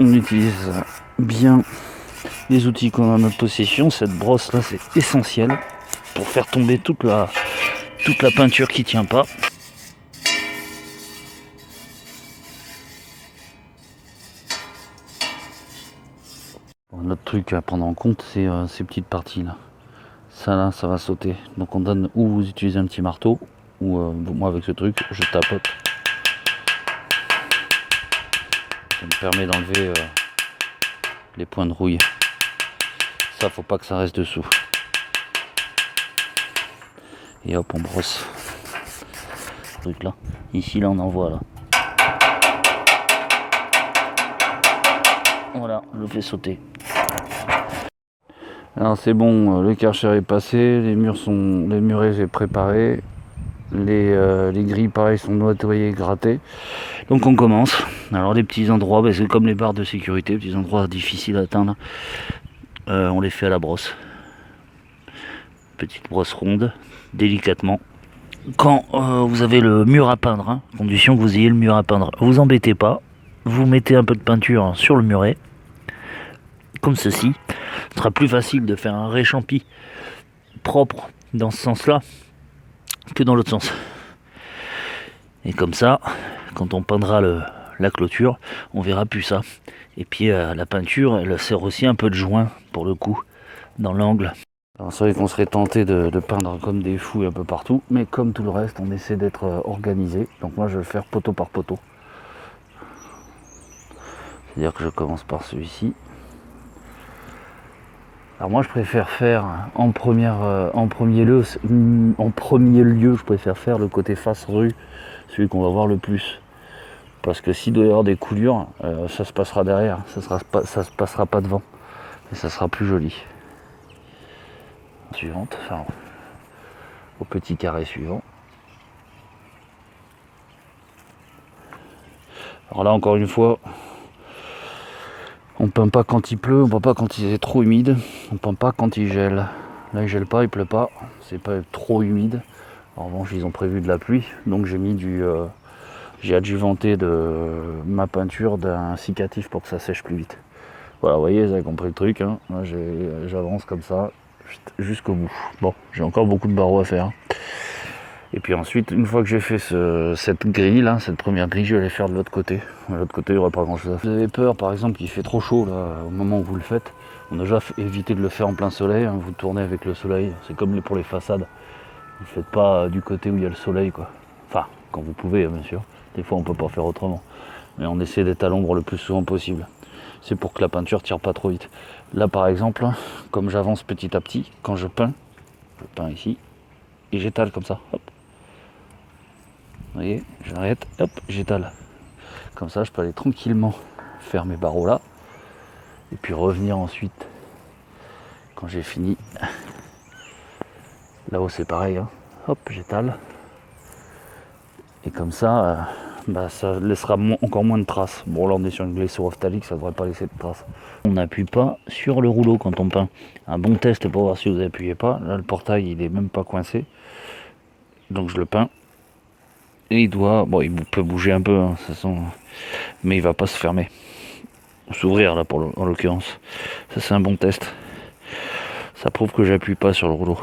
on utilise bien les outils qu'on a à notre possession. Cette brosse là, c'est essentiel pour faire tomber toute la peinture qui tient pas. Bon, notre truc à prendre en compte, c'est ces petites parties là. Ça là, ça va sauter. Donc on donne, ou vous utilisez un petit marteau, ou moi avec ce truc, je tapote. Ça me permet d'enlever les points de rouille. Ça, faut pas que ça reste dessous. Et hop, on brosse. Ce truc là. Ici, là, on envoie là. Voilà, je le fais sauter. Alors c'est bon, le Karcher est passé, les murets j'ai préparé, les grilles pareil sont nettoyées, grattées. Donc on commence. Alors les petits endroits, c'est comme les barres de sécurité, petits endroits difficiles à atteindre. On les fait à la brosse. Petite brosse ronde, délicatement. Quand vous avez le mur à peindre, hein, condition que vous ayez le mur à peindre, vous embêtez pas, vous mettez un peu de peinture sur le muret, comme ceci. Ce sera plus facile de faire un réchampi propre dans ce sens-là que dans l'autre sens. Et comme ça, quand on peindra la clôture, on verra plus ça. Et puis la peinture, elle sert aussi un peu de joint pour le coup, dans l'angle. Alors c'est vrai qu'on serait tenté de peindre comme des fous un peu partout, mais comme tout le reste, on essaie d'être organisé. Donc moi je vais le faire poteau par poteau. C'est-à-dire que je commence par celui-ci. Alors moi je préfère faire en premier lieu, je préfère faire le côté face rue, celui qu'on va voir le plus. Parce que s'il doit y avoir des coulures, ça se passera derrière, ça se passera pas devant. Et ça sera plus joli. Suivante, enfin, au petit carré suivant. Alors là encore une fois, on peint pas quand il pleut, on peint pas quand il est trop humide, on peint pas quand il gèle. Là il gèle pas, il pleut pas, c'est pas trop humide. En revanche ils ont prévu de la pluie, donc j'ai mis j'ai adjuvanté de ma peinture d'un cicatif pour que ça sèche plus vite. Voilà, vous voyez, vous avez compris le truc, hein. Moi j'avance comme ça jusqu'au bout. Bon, j'ai encore beaucoup de barreaux à faire. Et puis ensuite, une fois que j'ai fait cette grille là, cette première grille, je vais aller faire de l'autre côté. De l'autre côté, il n'y aura pas grand chose à faire. Vous avez peur par exemple qu'il fait trop chaud là, au moment où vous le faites. On a déjà évité de le faire en plein soleil, hein. Vous tournez avec le soleil, c'est comme pour les façades. Vous ne faites pas du côté où il y a le soleil quoi. Enfin, quand vous pouvez bien sûr. Des fois on peut pas faire autrement. Mais on essaie d'être à l'ombre le plus souvent possible. C'est pour que la peinture tire pas trop vite. Là par exemple, comme j'avance petit à petit, quand je peins ici, et j'étale comme ça, hop. Vous voyez, j'arrête, hop, j'étale. Comme ça, je peux aller tranquillement faire mes barreaux là. Et puis revenir ensuite, quand j'ai fini. Là-haut, c'est pareil, hein. Hop, j'étale. Et comme ça, ça laissera encore moins de traces. Bon, là, on est sur une glissure ophthalique, ça ne devrait pas laisser de traces. On n'appuie pas sur le rouleau quand on peint. Un bon test pour voir si vous n'appuyez pas. Là, le portail, il est même pas coincé. Donc, je le peins. Et il peut bouger un peu, hein, de toute façon, mais il va pas se fermer, s'ouvrir là en l'occurrence. Ça c'est un bon test. Ça prouve que j'appuie pas sur le rouleau.